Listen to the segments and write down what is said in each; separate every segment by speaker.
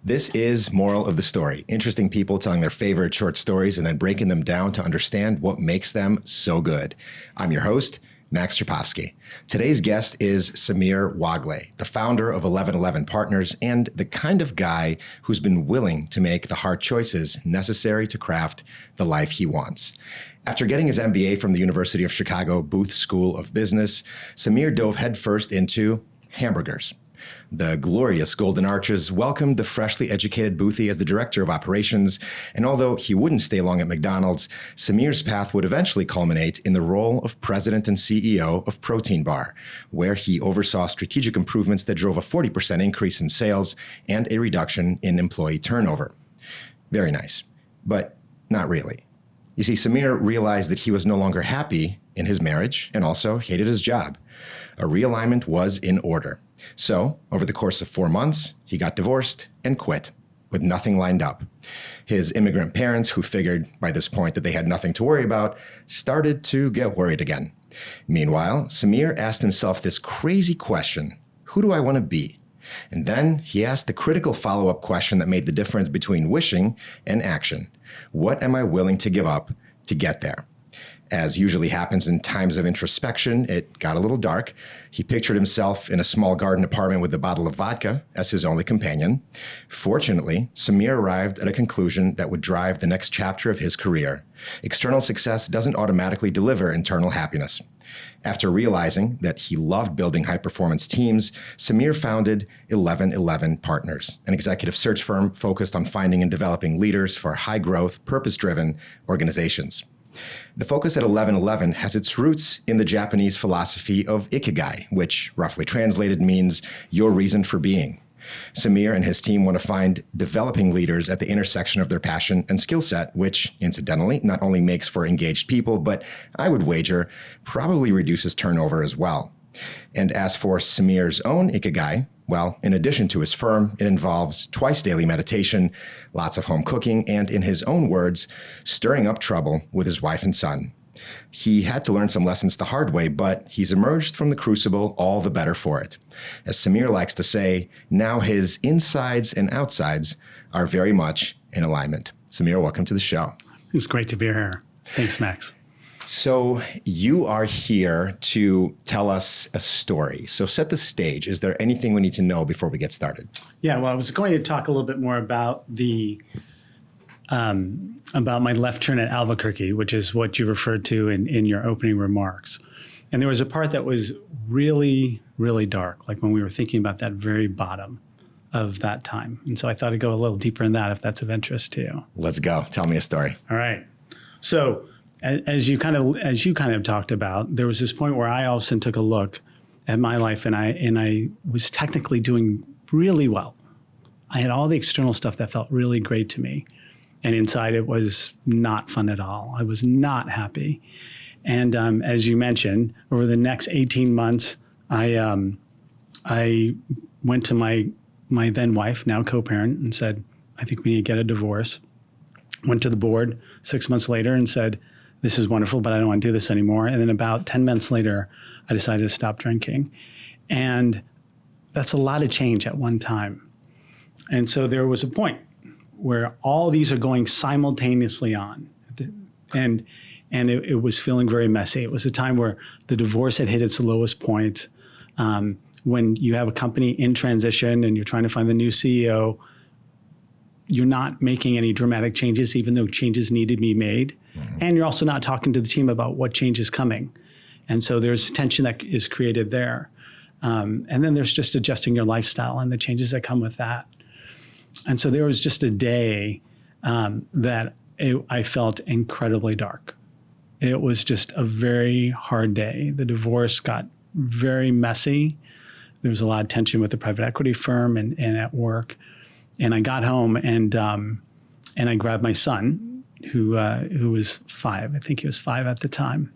Speaker 1: This is Moral of the Story. Interesting people telling their favorite short stories and then breaking them down to understand what makes them so good. I'm your host, Max Chapovsky. Today's guest is Samir Wagle, the founder of 1111 Partners and the kind of guy who's been willing to make the hard choices necessary to craft the life he wants. After getting his MBA from the University of Chicago Booth School of Business, Samir dove headfirst into hamburgers. The glorious Golden Arches welcomed the freshly educated Boothie as the director of operations, and although he wouldn't stay long at McDonald's, Samir's path would eventually culminate in the role of president and CEO of Protein Bar, where he oversaw strategic improvements that drove a 40% increase in sales and a reduction in employee turnover. Very nice, but not really. You see, Samir realized that he was no longer happy in his marriage and also hated his job. A realignment was in order. So, over the course of 4 months, he got divorced and quit, with nothing lined up. His immigrant parents, who figured by this point that they had nothing to worry about, started to get worried again. Meanwhile, Samir asked himself this crazy question: who do I want to be? And then he asked the critical follow-up question that made the difference between wishing and action. What am I willing to give up to get there? As usually happens in times of introspection, it got a little dark. He pictured himself in a small garden apartment with a bottle of vodka as his only companion. Fortunately, Samir arrived at a conclusion that would drive the next chapter of his career. External success doesn't automatically deliver internal happiness. After realizing that he loved building high-performance teams, Samir founded 1111 Partners, an executive search firm focused on finding and developing leaders for high-growth, purpose-driven organizations. The focus at 1111 has its roots in the Japanese philosophy of ikigai, which roughly translated means your reason for being. Samir and his team want to find developing leaders at the intersection of their passion and skill set, which, incidentally, not only makes for engaged people, but I would wager probably reduces turnover as well. And as for Samir's own ikigai, well, in addition to his firm, it involves twice daily meditation, lots of home cooking, and in his own words, stirring up trouble with his wife and son. He had to learn some lessons the hard way, but he's emerged from the crucible all the better for it. As Samir likes to say, now his insides and outsides are very much in alignment. Samir, welcome to the show.
Speaker 2: It's great to be here. Thanks, Max.
Speaker 1: So you are here to tell us a story. So set the stage. Is there anything we need to know before we get started?
Speaker 2: Yeah, well, I was going to talk a little bit more about about my left turn at Albuquerque, which is what you referred to in your opening remarks. And there was a part that was really, really dark, like when we were thinking about that very bottom of that time. And so I thought I'd go a little deeper in that if that's of interest to you.
Speaker 1: Let's go. Tell me a story.
Speaker 2: All right. So as you kind of talked about, there was this point where I all of a sudden took a look at my life, and I was technically doing really well. I had all the external stuff that felt really great to me, and inside it was not fun at all. I was not happy. And as you mentioned, over the next 18 months, I went to my then wife, now co-parent, and said, I think we need to get a divorce. Went to the board 6 months later and said, this is wonderful, but I don't want to do this anymore. And then about 10 months later, I decided to stop drinking. And that's a lot of change at one time. And so there was a point where all these are going simultaneously on. And it was feeling very messy. It was a time where the divorce had hit its lowest point. When you have a company in transition and you're trying to find the new CEO, you're not making any dramatic changes, even though changes need to be made. Mm-hmm. And you're also not talking to the team about what change is coming. And so there's tension that is created there. And then there's just adjusting your lifestyle and the changes that come with that. And so there was just a day that I felt incredibly dark. It was just a very hard day. The divorce got very messy. There was a lot of tension with the private equity firm and at work. And I got home and I grabbed my son, who was 5. I think he was 5 at the time.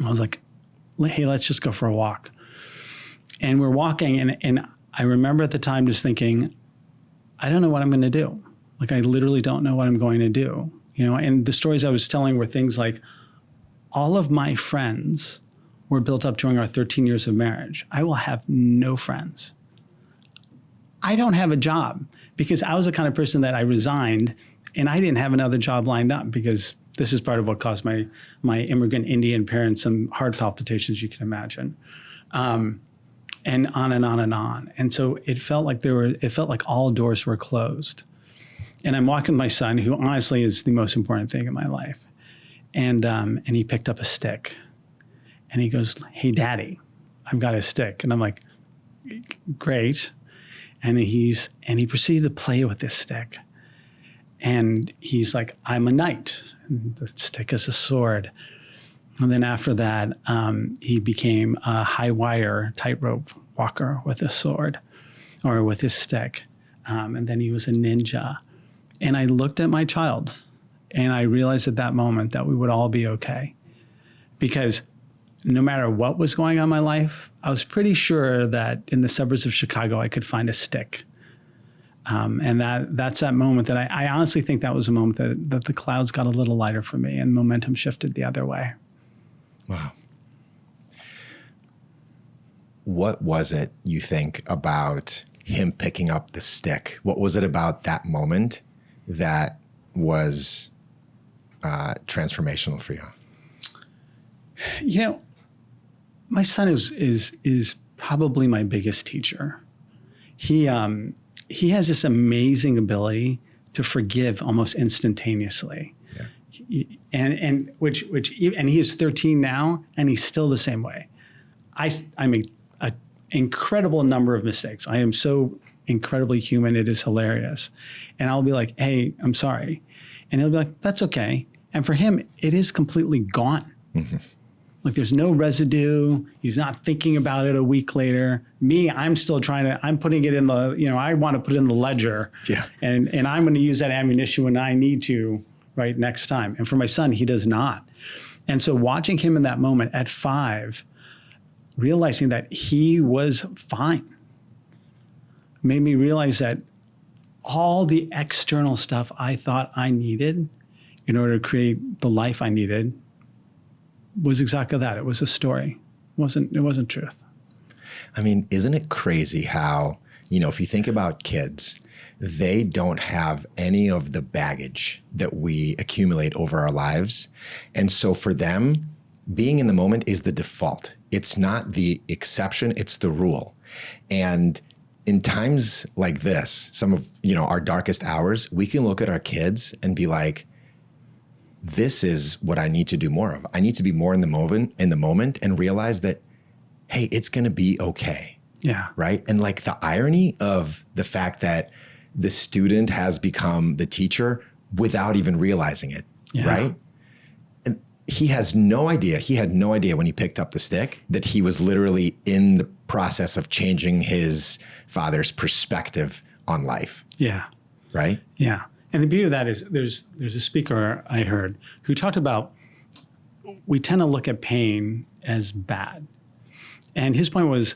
Speaker 2: I was like, hey, let's just go for a walk. And we're walking, and I remember at the time just thinking, I don't know what I'm going to do. Like, I literally don't know what I'm going to do. You know, and the stories I was telling were things like, all of my friends were built up during our 13 years of marriage. I will have no friends. I don't have a job, because I was the kind of person that I resigned and I didn't have another job lined up, because this is part of what caused my immigrant Indian parents some heart palpitations you can imagine. And on and on and on. And so it felt like all doors were closed. And I'm walking my son, who honestly is the most important thing in my life. And he picked up a stick and he goes, "Hey, Daddy, I've got a stick." And I'm like, "Great." And he proceeded to play with this stick. And he's like, "I'm a knight." And the stick is a sword. And then after that, he became a high wire tightrope walker with a sword or with his stick. And then he was a ninja. And I looked at my child and I realized at that moment that we would all be okay. Because no matter what was going on in my life, I was pretty sure that in the suburbs of Chicago, I could find a stick. And that's that moment that I honestly think that was a moment that the clouds got a little lighter for me and momentum shifted the other way.
Speaker 1: Wow. What was it, you think, about him picking up the stick? What was it about that moment that was transformational for you?
Speaker 2: You know, my son is probably my biggest teacher. He has this amazing ability to forgive almost instantaneously. Yeah. And he is 13 now, and he's still the same way. I make an incredible number of mistakes. I am so incredibly human. It is hilarious. And I'll be like, "Hey, I'm sorry." And he'll be like, "That's okay." And for him, it is completely gone. Mm-hmm. Like there's no residue. He's not thinking about it a week later. Me, I'm still I'm putting it in I want to put it in the ledger. Yeah. And I'm going to use that ammunition when I need to, right, next time. And for my son, he does not. And so watching him in that moment at 5, realizing that he was fine, made me realize that all the external stuff I thought I needed in order to create the life I needed was exactly that. It was a story. It wasn't truth.
Speaker 1: I mean, isn't it crazy how, if you think about kids, they don't have any of the baggage that we accumulate over our lives. And so for them, being in the moment is the default. It's not the exception, it's the rule. And in times like this, some of, our darkest hours, we can look at our kids and be like, this is what I need to do more of. I need to be more in the moment and realize that, hey, it's going to be okay.
Speaker 2: Yeah.
Speaker 1: Right. And like the irony of the fact that the student has become the teacher without even realizing it. Yeah. Right. And he has no idea. He had no idea when he picked up the stick that he was literally in the process of changing his father's perspective on life.
Speaker 2: Yeah.
Speaker 1: Right.
Speaker 2: Yeah. And the beauty of that is there's a speaker I heard who talked about we tend to look at pain as bad. And his point was,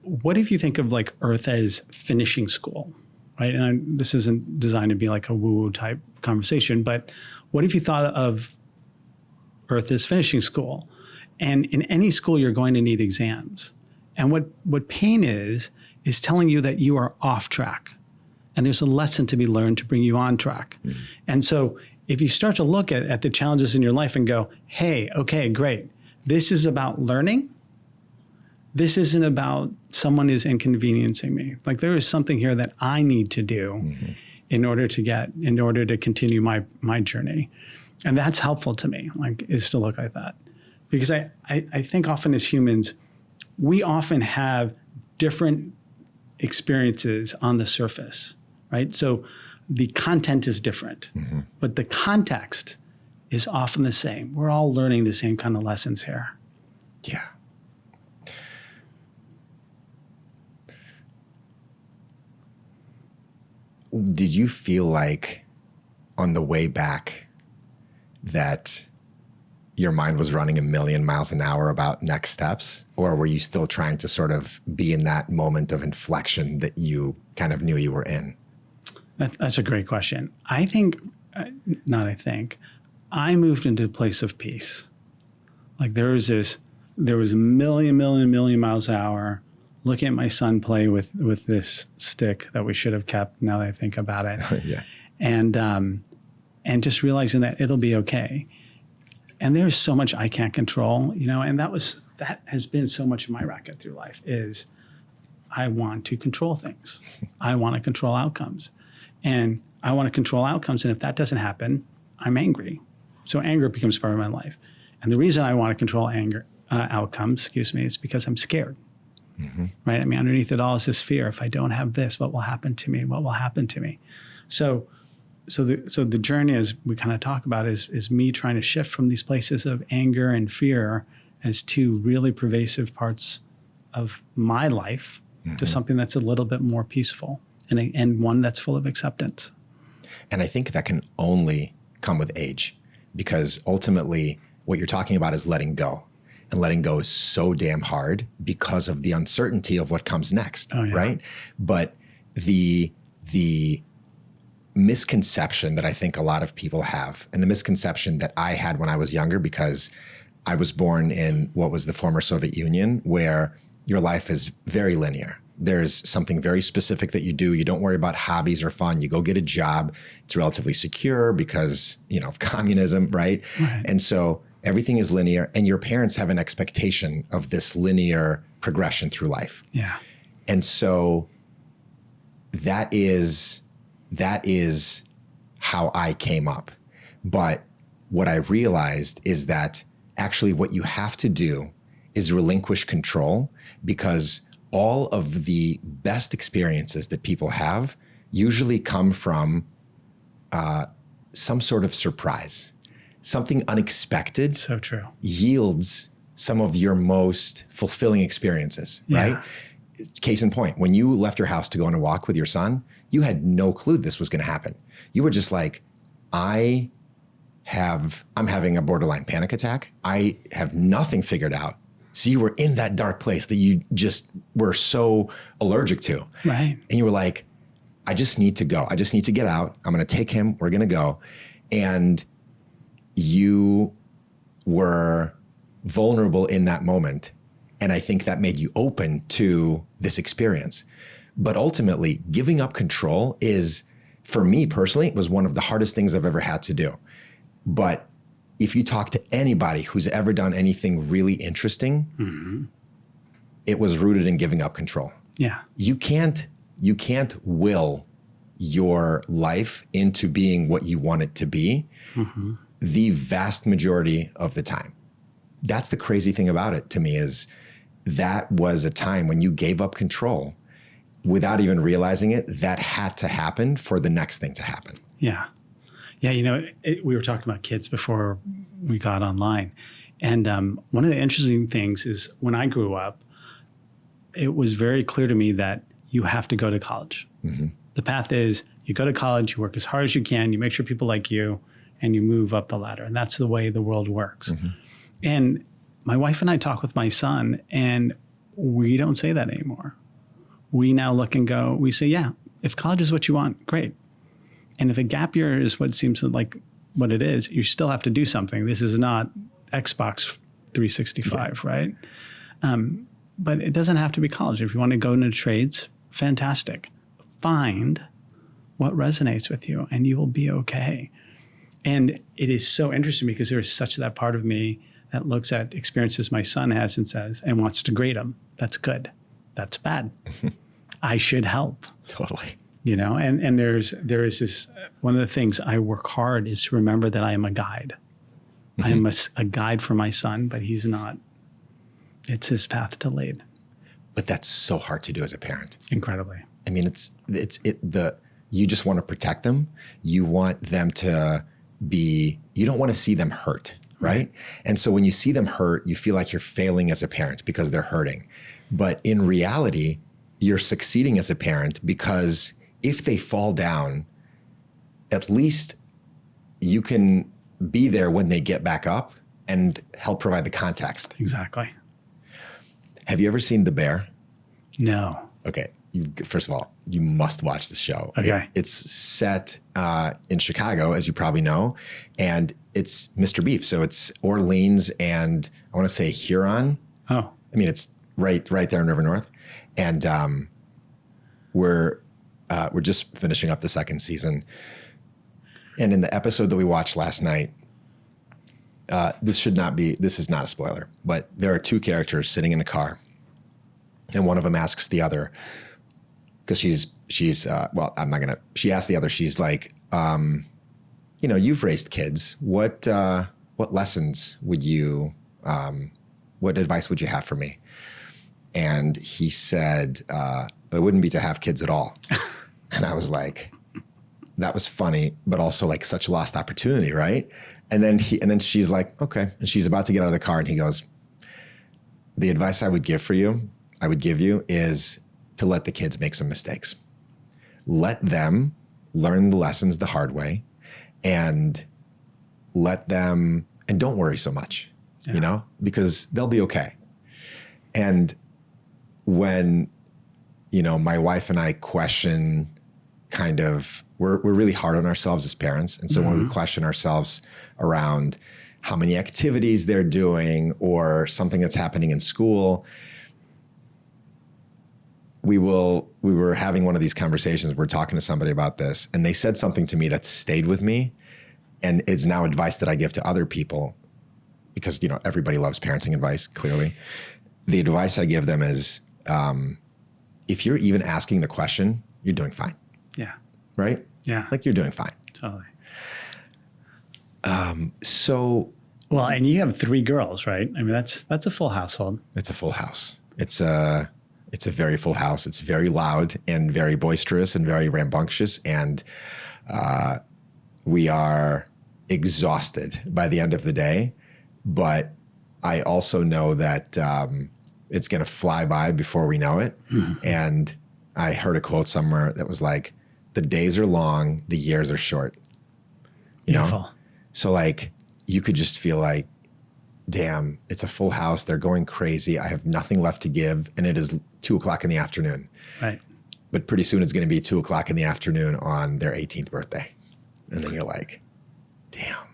Speaker 2: what if you think of like Earth as finishing school, right? And this isn't designed to be like a woo-woo type conversation, but what if you thought of Earth as finishing school? And in any school, you're going to need exams. And what pain is telling you that you are off track. And there's a lesson to be learned to bring you on track. Mm-hmm. And so if you start to look at the challenges in your life and go, hey, okay, great. This is about learning. This isn't about someone is inconveniencing me. Like there is something here that I need to do mm-hmm. in order to continue my journey. And that's helpful to me, is to look like that. Because I think often as humans, we often have different experiences on the surface. Right? So the content is different, mm-hmm. but the context is often the same. We're all learning the same kind of lessons here.
Speaker 1: Yeah. Did you feel like on the way back that your mind was running a million miles an hour about next steps? Or were you still trying to sort of be in that moment of inflection that you kind of knew you were in?
Speaker 2: That's a great question. I moved into a place of peace. Like there was a million miles an hour, looking at my son play with this stick that we should have kept, now that I think about it.
Speaker 1: Yeah.
Speaker 2: And just realizing that it'll be okay. And there's so much I can't control, and that has been so much of my racket through life is I want to control things. I want to control outcomes. And I want to control outcomes. And if that doesn't happen, I'm angry. So anger becomes part of my life. And the reason I want to control outcomes, is because I'm scared. Mm-hmm. Right? I mean, underneath it all is this fear. If I don't have this, what will happen to me? What will happen to me? So the journey, as we kind of talk about, is me trying to shift from these places of anger and fear as two really pervasive parts of my life to something that's a little bit more peaceful and one that's full of acceptance.
Speaker 1: And I think that can only come with age, because ultimately what you're talking about is letting go. And letting go is so damn hard because of the uncertainty of what comes next, right? But the misconception that I think a lot of people have, and the misconception that I had when I was younger, because I was born in what was the former Soviet Union, where your life is very linear. There's something very specific that you do. You don't worry about hobbies or fun. You go get a job. It's relatively secure because, of communism, right? And so everything is linear, and your parents have an expectation of this linear progression through life.
Speaker 2: Yeah.
Speaker 1: And so that is how I came up. But what I realized is that actually what you have to do is relinquish control, because all of the best experiences that people have usually come from some sort of surprise. Something unexpected
Speaker 2: So true.
Speaker 1: yields some of your most fulfilling experiences, right? Case in point, when you left your house to go on a walk with your son, you had no clue this was going to happen. You were just like, I'm having a borderline panic attack. I have nothing figured out. So you were in that dark place that you just were so allergic to.
Speaker 2: Right.
Speaker 1: And you were like, I just need to go. I just need to get out. I'm going to take him. We're going to go. And you were vulnerable in that moment. And I think that made you open to this experience. But ultimately, giving up control is, for me personally, was one of the hardest things I've ever had to do. But if you talk to anybody who's ever done anything really interesting, it was rooted in giving up control.
Speaker 2: Yeah.
Speaker 1: You can't will your life into being what you want it to be the vast majority of the time. That's the crazy thing about it to me, is that was a time when you gave up control without even realizing it. That had to happen for the next thing to happen.
Speaker 2: Yeah. Yeah, we were talking about kids before we got online. And one of the interesting things is when I grew up, it was very clear to me that you have to go to college. The path is you go to college, you work as hard as you can, you make sure people like you, and you move up the ladder. And that's the way the world works. And my wife and I talk with my son, and we don't say that anymore. We now look and go, we say, yeah, if college is what you want, great. And if a gap year is what seems like what it is, you still have to do something. This is not Xbox 365, right? But it doesn't have to be college. If you want to go into trades, fantastic. Find what resonates with you, and you will be okay. And it is so interesting because there is such that part of me that looks at experiences my son has and says, and wants to grade them. That's good. That's bad. I should help.
Speaker 1: Totally.
Speaker 2: And there is this, one of the things I work hard is to remember that I am a guide. I am a guide for my son, but he's not. It's his path to lead.
Speaker 1: But that's so hard to do as a parent.
Speaker 2: Incredibly.
Speaker 1: I mean, you just want to protect them. You want them to you don't want to see them hurt, right? And so when you see them hurt, you feel like you're failing as a parent because they're hurting. But in reality, you're succeeding as a parent because if they fall down, at least you can be there when they get back up and help provide the context.
Speaker 2: Exactly.
Speaker 1: Have you ever seen The Bear?
Speaker 2: No.
Speaker 1: Okay. First of all, you must watch the show.
Speaker 2: Okay.
Speaker 1: It's set in Chicago, as you probably know, and it's Mr. Beef. So it's Orleans and I want to say Huron.
Speaker 2: Oh.
Speaker 1: I mean, it's right there in River North. And we're just finishing up the second season. And in the episode that we watched last night, this is not a spoiler, but there are two characters sitting in a car, and one of them asks the other, because she asked the other, she's like, you've raised kids. What lessons would you, what advice would you have for me? And he said, it wouldn't be to have kids at all. And I was like, that was funny, but also like such a lost opportunity, right? And then she's like, okay. And she's about to get out of the car, and he goes, the advice I would give you is to let the kids make some mistakes. Let them learn the lessons the hard way, and and don't worry so much, because they'll be okay. And when, my wife and I question we're really hard on ourselves as parents. And so when we question ourselves around how many activities they're doing or something that's happening in school, we were having one of these conversations. We're talking to somebody about this, and they said something to me that stayed with me, and it's now advice that I give to other people, because, everybody loves parenting advice, clearly. The advice I give them is, if you're even asking the question, you're doing fine.
Speaker 2: Yeah.
Speaker 1: Right?
Speaker 2: Yeah.
Speaker 1: Like, you're doing fine.
Speaker 2: Totally.
Speaker 1: Well,
Speaker 2: and you have 3 girls, right? I mean, that's a full household.
Speaker 1: It's a full house. It's a very full house. It's very loud and very boisterous and very rambunctious. And we are exhausted by the end of the day. But I also know that it's going to fly by before we know it. Mm-hmm. And I heard a quote somewhere that was like, the days are long, the years are short.
Speaker 2: Beautiful.
Speaker 1: So like, you could just feel like, damn, it's a full house. They're going crazy. I have nothing left to give. And it is 2:00 in the afternoon.
Speaker 2: Right.
Speaker 1: But pretty soon it's going to be 2:00 in the afternoon on their 18th birthday. And then you're like, damn,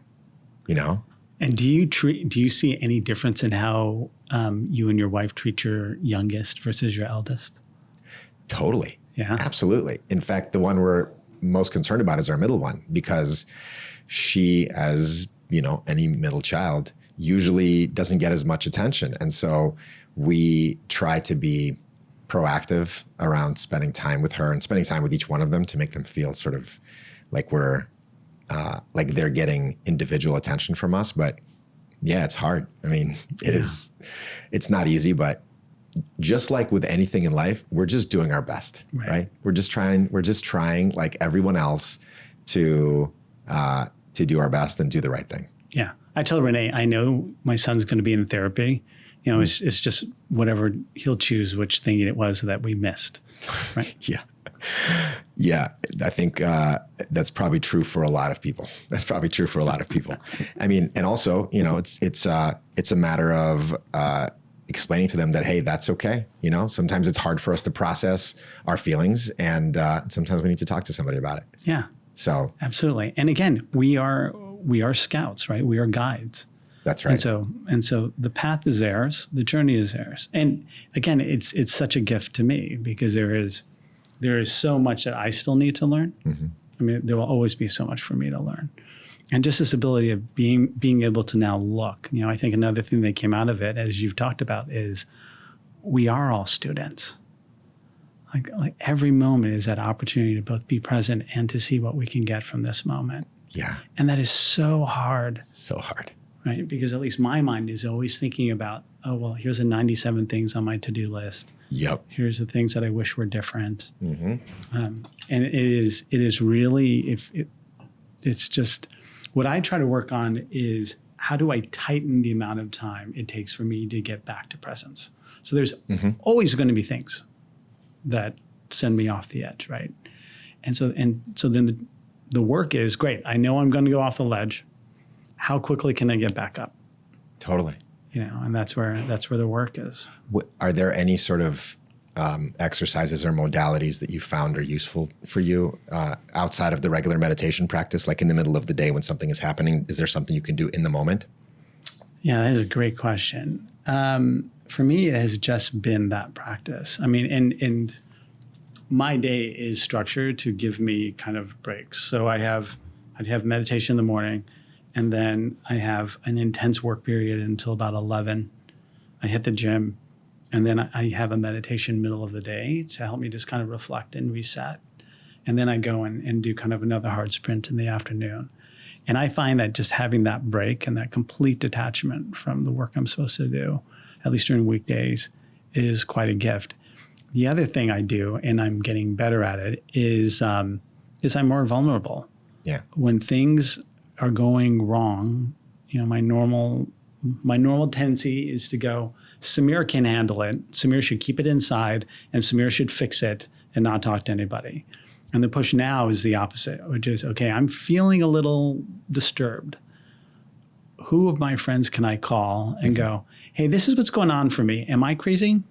Speaker 2: And do you see any difference in how you and your wife treat your youngest versus your eldest?
Speaker 1: Totally.
Speaker 2: Yeah.
Speaker 1: Absolutely. In fact, the one we're most concerned about is our middle one, because she, as any middle child, usually doesn't get as much attention. And so we try to be proactive around spending time with her and spending time with each one of them to make them feel sort of like like they're getting individual attention from us. But yeah, it's hard. I mean, it's not easy, but just like with anything in life, we're just doing our best, right? We're just trying like everyone else to do our best and do the right thing.
Speaker 2: Yeah. I tell Renee, I know my son's going to be in therapy. It's just whatever he'll choose, which thing it was that we missed. Right.
Speaker 1: Yeah. Yeah. I think that's probably true for a lot of people. I mean, and also, it's a matter of explaining to them that, hey, that's okay. Sometimes it's hard for us to process our feelings, and sometimes we need to talk to somebody about it.
Speaker 2: Yeah.
Speaker 1: So
Speaker 2: absolutely. And again, we are scouts, right? We are guides.
Speaker 1: That's right.
Speaker 2: And so the path is theirs, the journey is theirs. And again, it's such a gift to me, because there is so much that I still need to learn. Mm-hmm. I mean, there will always be so much for me to learn. And just this ability of being able to now look, I think another thing that came out of it, as you've talked about, is we are all students. Like every moment is that opportunity to both be present and to see what we can get from this moment.
Speaker 1: Yeah.
Speaker 2: And that is so hard.
Speaker 1: So hard.
Speaker 2: Right? Because at least my mind is always thinking about, oh, well, here's the 97 things on my to-do list.
Speaker 1: Yep.
Speaker 2: Here's the things that I wish were different.
Speaker 1: Mm-hmm.
Speaker 2: And it is really, it's just, what I try to work on is, how do I tighten the amount of time it takes for me to get back to presence? So there's always going to be things that send me off the edge, right? And so then the work is, great, I know I'm going to go off the ledge. How quickly can I get back up?
Speaker 1: Totally.
Speaker 2: And that's where the work is.
Speaker 1: Are there any sort of exercises or modalities that you found are useful for you outside of the regular meditation practice? Like in the middle of the day when something is happening, is there something you can do in the moment?
Speaker 2: Yeah, that is a great question. For me, it has just been that practice. I mean, and my day is structured to give me kind of breaks. So I'd have meditation in the morning, and then I have an intense work period until about 11. I hit the gym, and then I have a meditation middle of the day to help me just kind of reflect and reset. And then I go and do kind of another hard sprint in the afternoon. And I find that just having that break and that complete detachment from the work I'm supposed to do, at least during weekdays, is quite a gift. The other thing I do, and I'm getting better at it, is I'm more vulnerable.
Speaker 1: Yeah.
Speaker 2: When things are going wrong, my normal tendency is to go, Samir can handle it. Samir should keep it inside, and Samir should fix it and not talk to anybody. And the push now is the opposite, which is, okay, I'm feeling a little disturbed. Who of my friends can I call and go, hey, this is what's going on for me. Am I crazy?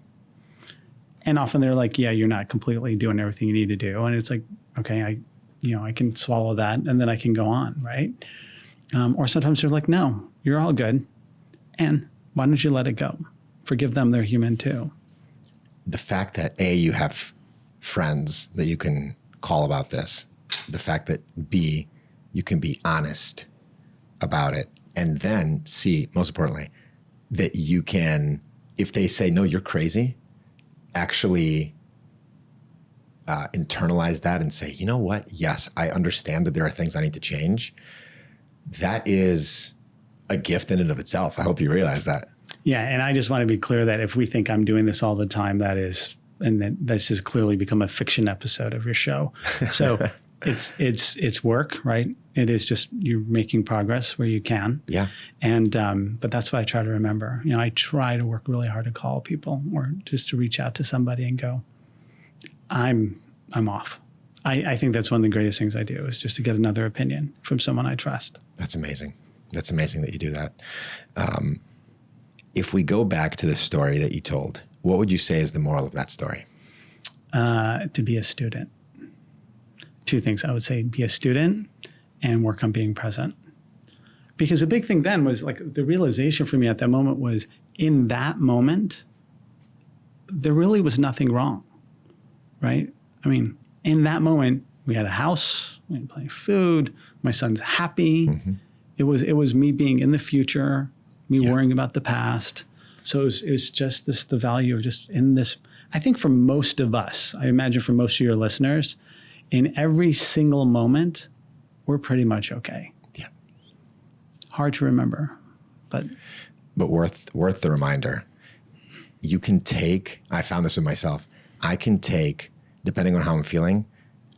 Speaker 2: And often they're like, yeah, you're not completely doing everything you need to do. And it's like, okay, I can swallow that and then I can go on, right? Or sometimes they're like, no, you're all good. And why don't you let it go? Forgive them, they're human too.
Speaker 1: The fact that A, you have friends that you can call about this, the fact that B, you can be honest about it, and then C, most importantly, that you can, if they say, no, you're crazy, actually internalize that and say, you know what? Yes, I understand that there are things I need to change. That is a gift in and of itself. I hope you realize that.
Speaker 2: Yeah, and I just want to be clear that if we think I'm doing this all the time, that is, and that this has clearly become a fiction episode of your show. So it's work, right? It is just you're making progress where you can.
Speaker 1: Yeah.
Speaker 2: And but that's what I try to remember. I try to work really hard to call people or just to reach out to somebody and go, I'm off. I think that's one of the greatest things I do is just to get another opinion from someone I trust. That's
Speaker 1: amazing. That's amazing that you do that. If we go back to the story that you told, what would you say is the moral of that story?
Speaker 2: To be a student. Two things. I would say be a student and work on being present. Because the big thing then was like the realization for me at that moment was in that moment, there really was nothing wrong, right? I mean, in that moment, we had a house, we had plenty of food, my son's happy. Mm-hmm. It was me being in the future, me worrying about the past. So it was just the value of just in this, I think for most of us, I imagine for most of your listeners, in every single moment, we're pretty much okay.
Speaker 1: Yeah.
Speaker 2: Hard to remember, but
Speaker 1: worth the reminder. You can take, I found this with myself, I can take, depending on how I'm feeling,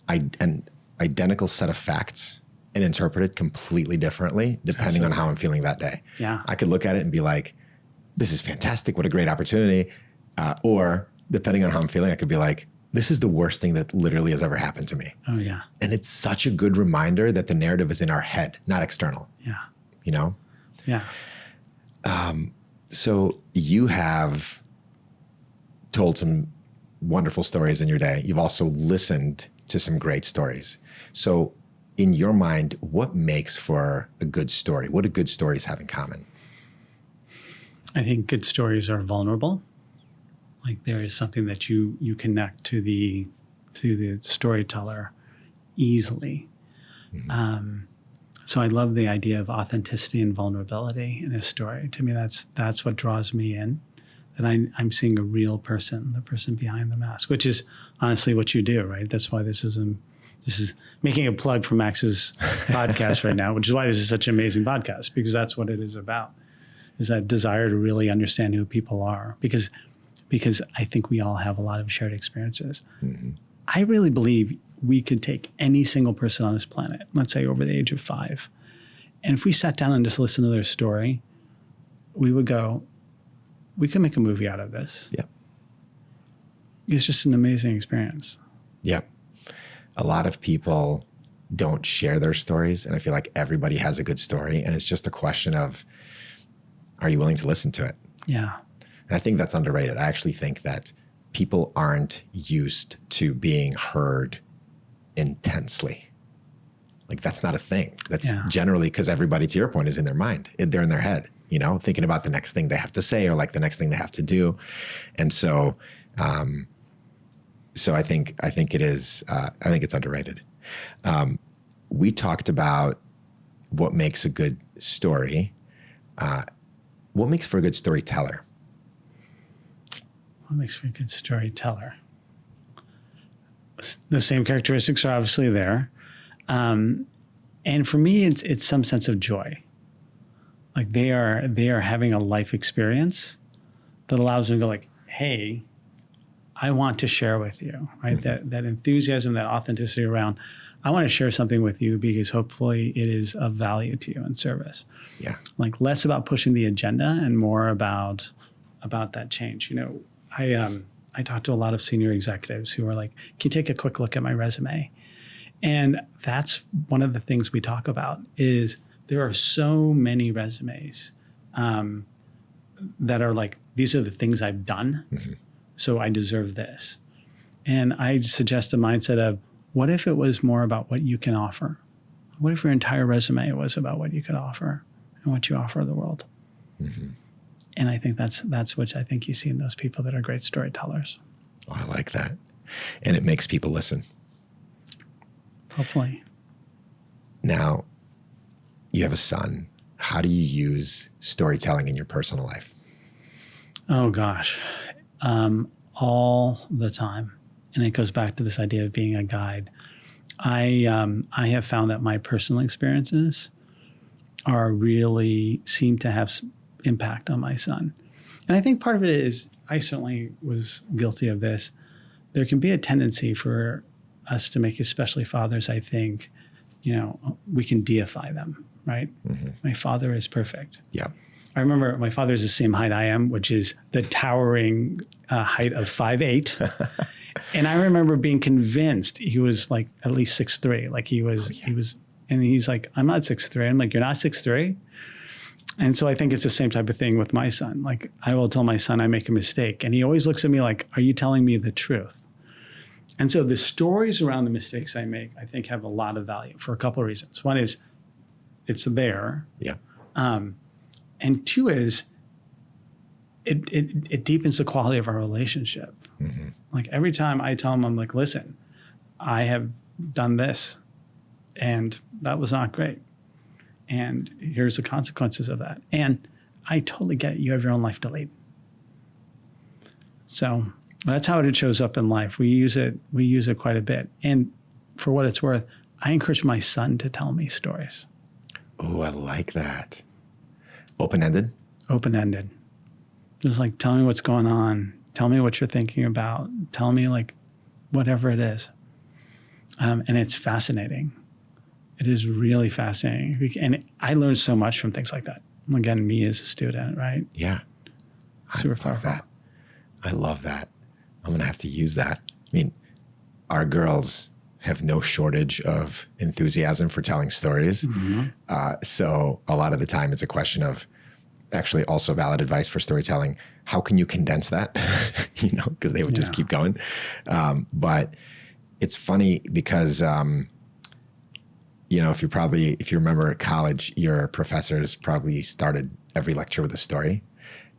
Speaker 1: an identical set of facts and interpret it completely differently depending on how I'm feeling that day.
Speaker 2: Yeah.
Speaker 1: I could look at it and be like, this is fantastic. What a great opportunity. Or depending on how I'm feeling, I could be like, this is the worst thing that literally has ever happened to me.
Speaker 2: Oh, yeah.
Speaker 1: And it's such a good reminder that the narrative is in our head, not external.
Speaker 2: Yeah.
Speaker 1: You know?
Speaker 2: Yeah.
Speaker 1: So you have told some wonderful stories in your day. You've also listened to some great stories. So in your mind, what makes for a good story? What do good stories have in common?
Speaker 2: I think good stories are vulnerable. Like there is something that you connect to the storyteller easily. Mm-hmm. So I love the idea of authenticity and vulnerability in a story. To me, that's what draws me in. That I'm seeing a real person, the person behind the mask, which is honestly what you do, right? That's why this is making a plug for Max's podcast right now, which is why this is such an amazing podcast, because that's what it is about, is that desire to really understand who people are, because I think we all have a lot of shared experiences. Mm-hmm. I really believe we could take any single person on this planet, let's say over the age of 5, and if we sat down and just listened to their story, we would go, we could make a movie out of this.
Speaker 1: Yeah.
Speaker 2: It's just an amazing experience.
Speaker 1: Yeah. A lot of people don't share their stories, and I feel like everybody has a good story, and it's just a question of, are you willing to listen to it?
Speaker 2: Yeah.
Speaker 1: And I think that's underrated. I actually think that people aren't used to being heard intensely. Like that's not a thing. That's generally because everybody, to your point, is in their mind. They're in their head. thinking about the next thing they have to say or like the next thing they have to do. And so, I think it is, I think it's underrated. We talked about what makes a good story. What makes for a good storyteller?
Speaker 2: What makes for a good storyteller? The same characteristics are obviously there. And for me, it's some sense of joy. Like they are having a life experience that allows them to go like, hey, I want to share with you, right? Mm-hmm. That enthusiasm, that authenticity around, I want to share something with you because hopefully it is of value to you and service.
Speaker 1: Yeah.
Speaker 2: Like less about pushing the agenda and more about that change. I talked to a lot of senior executives who are like, can you take a quick look at my resume? And that's one of the things we talk about is there are so many resumes that are like, these are the things I've done, mm-hmm. so I deserve this. And I suggest a mindset of, what if it was more about what you can offer? What if your entire resume was about what you could offer and what you offer the world? Mm-hmm. And I think that's what I think you see in those people that are great storytellers.
Speaker 1: Oh, I like that. And it makes people listen.
Speaker 2: Hopefully.
Speaker 1: Now, you have a son. How do you use storytelling in your personal life?
Speaker 2: Oh, gosh. All the time. And it goes back to this idea of being a guide. I have found that my personal experiences seem to have impact on my son. And I think part of it is, I certainly was guilty of this. There can be a tendency for us to make, especially fathers, I think, we can deify them, right? Mm-hmm. My father is perfect.
Speaker 1: Yeah.
Speaker 2: I remember my father's the same height I am, which is the towering height of 5'8". And I remember being convinced he was like at least 6'3". Like he was, and he's like, I'm not 6'3". I'm like, you're not 6'3"? And so I think it's the same type of thing with my son. Like I will tell my son I make a mistake, and he always looks at me like, are you telling me the truth? And so the stories around the mistakes I make, I think, have a lot of value for a couple of reasons. One is it's there.
Speaker 1: Yeah.
Speaker 2: And two is it deepens the quality of our relationship. Mm-hmm. Like every time I tell him, I'm like, listen, I have done this and that was not great. And here's the consequences of that. And I totally get it. You have your own life to lead. So that's how it shows up in life. We use it quite a bit. And for what it's worth, I encourage my son to tell me stories.
Speaker 1: Oh, I like that. Open-ended?
Speaker 2: Open-ended. Just like, tell me what's going on. Tell me what you're thinking about. Tell me like whatever it is. And it's fascinating. It is really fascinating. And I learned so much from things like that. Again, me as a student, right?
Speaker 1: Yeah.
Speaker 2: Super powerful.
Speaker 1: That. I love that. I'm going to have to use that. I mean, our girls have no shortage of enthusiasm for telling stories. Mm-hmm. So a lot of the time it's a question of, actually also valid advice for storytelling. How can you condense that? Because they would just keep going. But it's funny because, if you remember at college, your professors probably started every lecture with a story,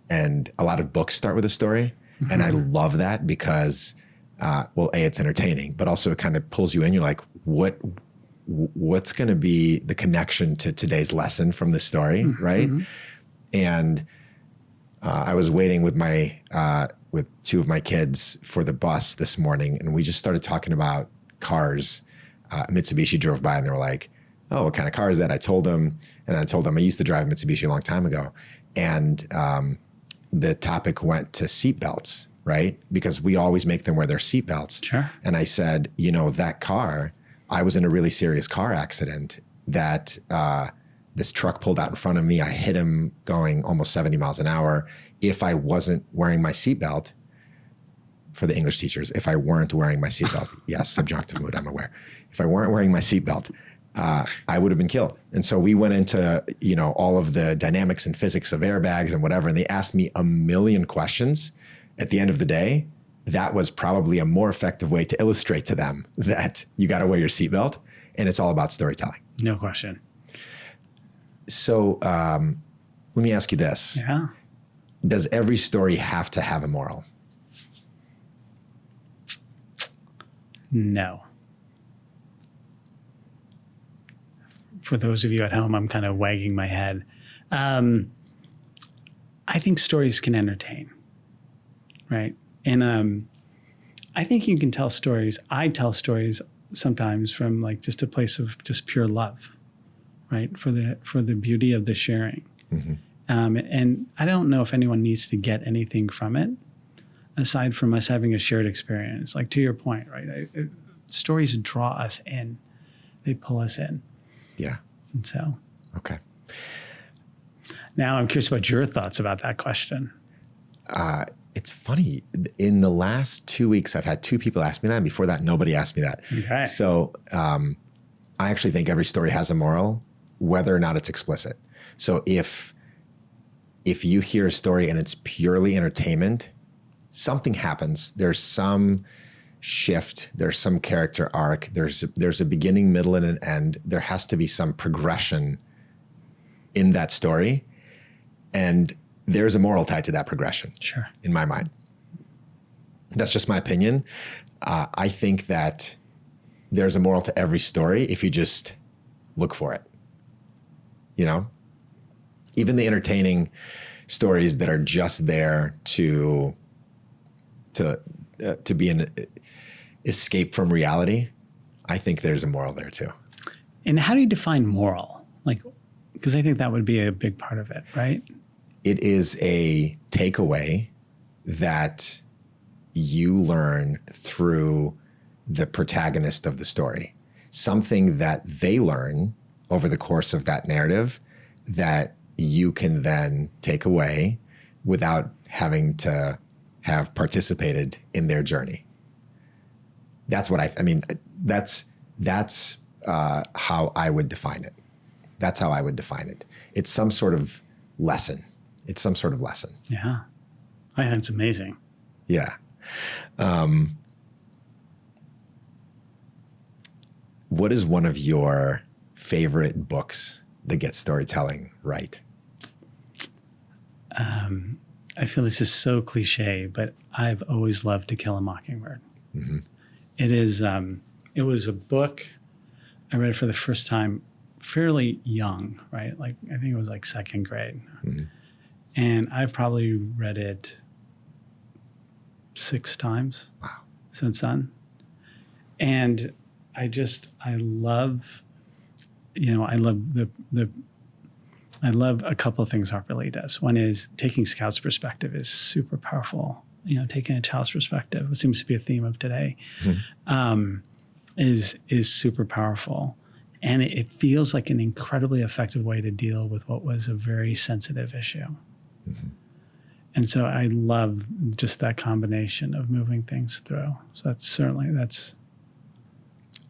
Speaker 1: and a lot of books start with a story. Mm-hmm. And I love that because, it's entertaining, but also it kind of pulls you in. You're like, what's going to be the connection to today's lesson from the story, mm-hmm. right? And I was waiting with with two of my kids for the bus this morning, and we just started talking about cars. Mitsubishi drove by, and they were like, "Oh, what kind of car is that?" I told them, and I told them I used to drive Mitsubishi a long time ago, and the topic went to seatbelts, right? Because we always make them wear their seatbelts.
Speaker 2: Sure.
Speaker 1: And I said, that car, I was in a really serious car accident that. This truck pulled out in front of me. I hit him going almost 70 miles an hour. If I wasn't wearing my seatbelt, for the English teachers, if I weren't wearing my seatbelt, yes, subjunctive mood, I'm aware. If I weren't wearing my seatbelt, I would have been killed. And so we went into, all of the dynamics and physics of airbags and whatever, and they asked me a million questions. At the end of the day, that was probably a more effective way to illustrate to them that you got to wear your seatbelt, and it's all about storytelling.
Speaker 2: No question.
Speaker 1: So Let me ask you this.
Speaker 2: Yeah.
Speaker 1: Does every story have to have a moral?
Speaker 2: No. For those of you at home, I'm kind of wagging my head. I think stories can entertain, right? And I think you can tell stories. I tell stories sometimes from like just a place of just pure love, right? For the beauty of the sharing.
Speaker 1: Mm-hmm.
Speaker 2: And I don't know if anyone needs to get anything from it aside from us having a shared experience. Like to your point, right? Stories draw us in. They pull us in.
Speaker 1: Yeah.
Speaker 2: And so.
Speaker 1: Okay.
Speaker 2: Now I'm curious about your thoughts about that question.
Speaker 1: It's funny. In the last 2 weeks, I've had 2 people ask me that. And before that, nobody asked me that.
Speaker 2: Okay.
Speaker 1: So I actually think every story has a moral, whether or not it's explicit. So if you hear a story and it's purely entertainment, something happens. There's some shift. There's some character arc. There's a beginning, middle, and an end. There has to be some progression in that story. And there's a moral tied to that progression.
Speaker 2: Sure.
Speaker 1: In my mind. That's just my opinion. I think that there's a moral to every story if you just look for it. You know? Even the entertaining stories that are just there to be an escape from reality, I think there's a moral there too.
Speaker 2: And how do you define moral? Like, because I think that would be a big part of it, right?
Speaker 1: It is a takeaway that you learn through the protagonist of the story. Something that they learn over the course of that narrative that you can then take away without having to have participated in their journey. That's what I mean, that's how I would define it. That's how I would define it. It's some sort of lesson. It's some sort of lesson.
Speaker 2: Yeah. I think it's amazing.
Speaker 1: Yeah. What is one of your favorite books that gets storytelling right?
Speaker 2: I feel this is so cliche, but I've always loved To Kill a Mockingbird.
Speaker 1: Mm-hmm.
Speaker 2: It is. It was a book I read for the first time fairly young, right? Like I think it was like second grade.
Speaker 1: Mm-hmm.
Speaker 2: And I've probably read it 6 times since then. And I love, I love a couple of things Harper Lee does. One is taking Scout's perspective is super powerful. Taking a child's perspective, it seems to be a theme of today, is super powerful. And it feels like an incredibly effective way to deal with what was a very sensitive issue. Mm-hmm. And so I love just that combination of moving things through. So that's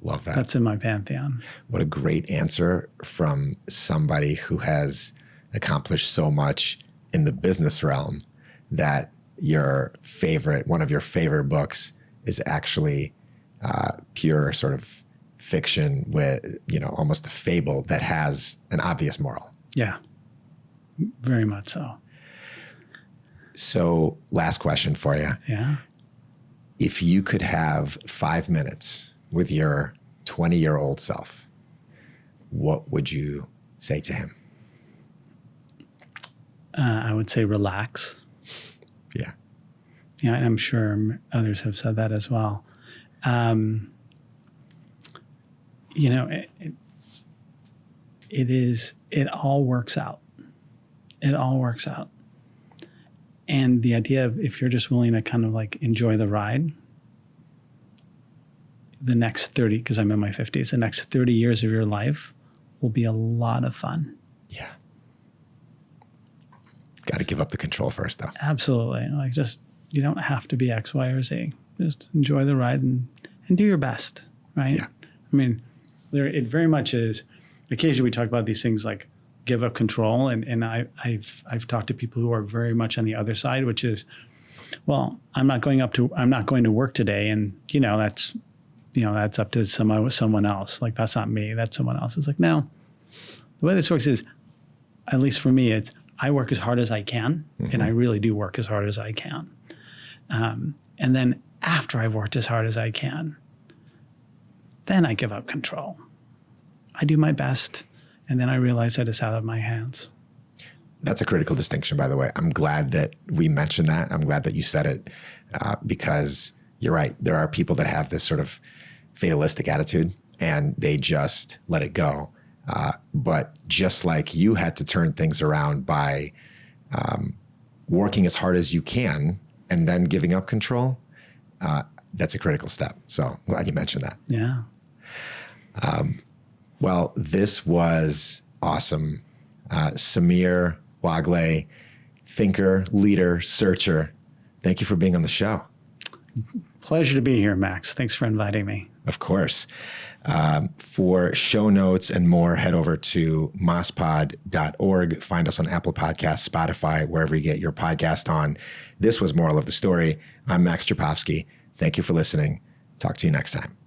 Speaker 1: love that.
Speaker 2: That's in my pantheon. What
Speaker 1: a great answer from somebody who has accomplished so much in the business realm that one of your favorite books is actually pure sort of fiction with, almost a fable that has an obvious moral.
Speaker 2: Yeah, very much so.
Speaker 1: So last question for you.
Speaker 2: Yeah.
Speaker 1: If you could have 5 minutes with your 20-year-old self, what would you say to him?
Speaker 2: I would say relax.
Speaker 1: Yeah.
Speaker 2: Yeah, and I'm sure others have said that as well. It all works out. It all works out. And the idea of if you're just willing to kind of like enjoy the ride, the next 30, because I'm in my 50s, the next 30 years of your life will be a lot of fun.
Speaker 1: Yeah. Got to give up the control first, though.
Speaker 2: Absolutely. Like you don't have to be X, Y, or Z. Just enjoy the ride and do your best, right?
Speaker 1: Yeah.
Speaker 2: I mean, it very much is. Occasionally we talk about these things like give up control, and I've talked to people who are very much on the other side, which is, well, I'm not going to work today, and that's up to someone else. Like that's not me, that's someone else. It's like, no. The way this works is, at least for me, it's I work as hard as I can, and I really do work as hard as I can. And then after I've worked as hard as I can, then I give up control. I do my best, and then I realize that it's out of my hands.
Speaker 1: That's a critical distinction, by the way. I'm glad that we mentioned that. I'm glad that you said it because you're right. There are people that have this sort of fatalistic attitude and they just let it go. But just like you had to turn things around by working as hard as you can and then giving up control, that's a critical step. So I'm glad you mentioned that.
Speaker 2: Yeah.
Speaker 1: Well, this was awesome. Samir Wagle, thinker, leader, searcher. Thank you for being on the show.
Speaker 2: Pleasure to be here, Max. Thanks for inviting me.
Speaker 1: Of course. For show notes and more, head over to mosspod.org. Find us on Apple Podcasts, Spotify, wherever you get your podcast on. This was Moral of the Story. I'm Max Trapofsky. Thank you for listening. Talk to you next time.